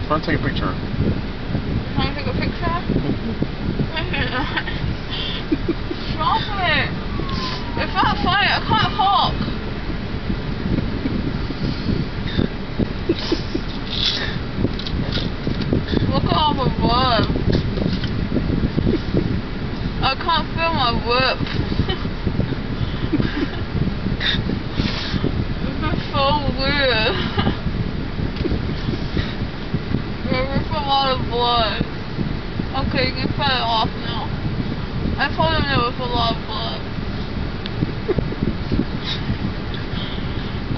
Trying to take a picture. Trying to take a picture? Stop it! It's not funny, I can't talk. Look at all the blood. I can't feel my lips. This is so weird. There's a lot of blood. Okay, you can cut it off now. I told him there was a lot of blood.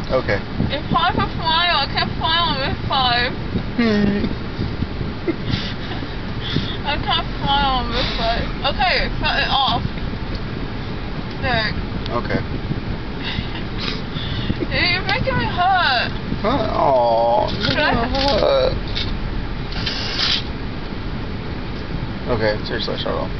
Okay. It's hard to smile. I can't smile on this side. I can't smile on this side. Okay, cut it off. There. Okay. You're making me hurt. Oh. Okay, seriously, shut off.